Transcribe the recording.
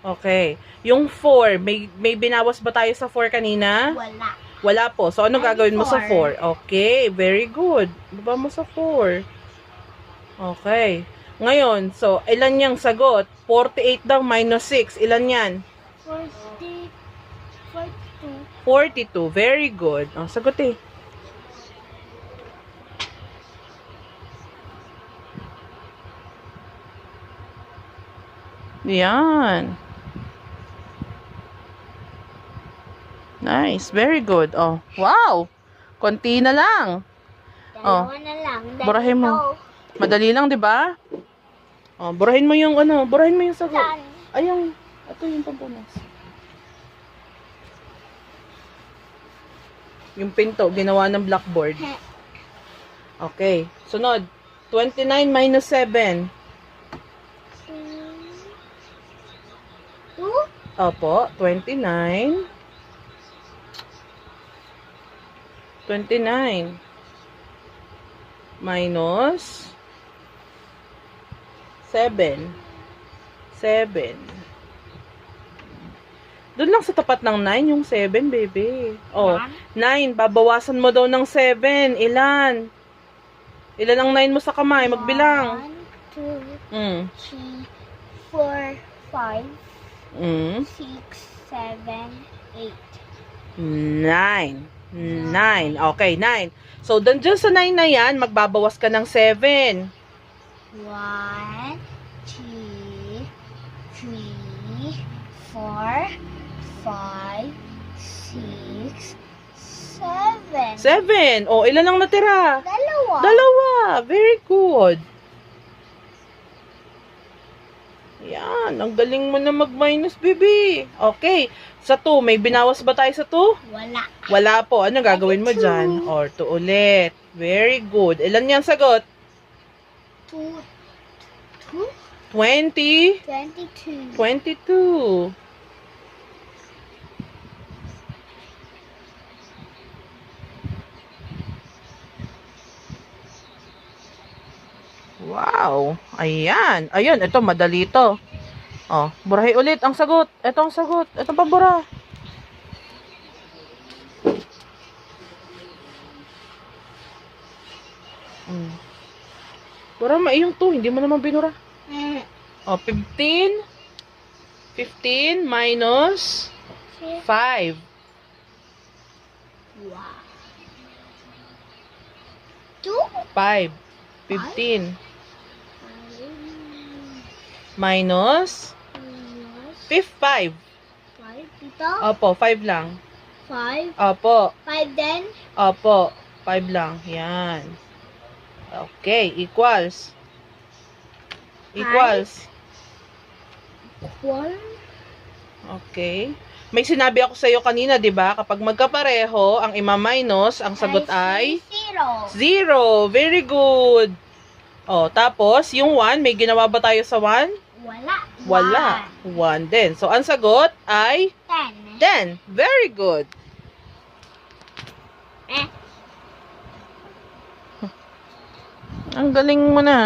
Okay. Yung 4, may binawas ba tayo sa 4 kanina? Wala. Wala po. So, ano gagawin mo sa 4. 4? Okay, very good. Baba mo sa 4. Okay. Ngayon, so, ilan yung sagot? 48 daw minus 6. Ilan yan? 42. 42. Very good. Oh, sagot eh. Yan. Nice. Very good. Oh, wow. Konti na lang. Dalawa na lang. Burahin mo. Dalawa. Madali lang, 'di ba? Oh, burahin mo yung ano, burahin mo yung sagot. Saan? Ayun. Ito yung pampunas. Yung pinto, ginawa ng blackboard. Okay. Sunod. 29 minus 7. 2. Opo, 29. 29 minus 7. 7. Doon lang sa tapat ng 9 yung 7, baby. Oh, 9. Babawasan mo daw ng 7. Ilan? Ilan ang 9 mo sa kamay? Magbilang. 1, 2, 3, 4, 5, 6, 7, 8. 9. 9. Okay, 9. So, dun dyan sa 9 na yan, magbabawas ka ng 7. 1, 2, 3, 4, 5, 6, 7. 7. O, ilan lang natira? Dalawa. Dalawa. Very good. Yan. Ang galing mo na mag-minus, baby. Okay. Sa 2, may binawas ba tayo sa 2? Wala. Wala po. Ano gagawin mo 2. dyan? Or 2 ulit. Very good. Ilan yan sagot? 2, 20. 22. 22. Wow. Ayan. Ayun, ito madali to. Oh, burahi ulit ang sagot. Ito ang sagot. Ito pabura. Bura yung 2, hindi mo naman binura. Oh, 15. 15 minus 5. Wow. 2. 5. 15 minus 5. 5 dito. Opo, 5 lang. 5. Opo. 5 din. Opo, 5 lang. Yan. Okay, equals. Equals. 1. Okay. May sinabi ako sa iyo kanina, 'di ba? Kapag magkapareho, ang ima-minus, ang sagot ay 0. 0. Very good. Oh, tapos yung 1, may ginawa ba tayo sa 1? Wala. Wala. 1 din. So ang sagot ay 10. 10. Very good. Ang galing mo na.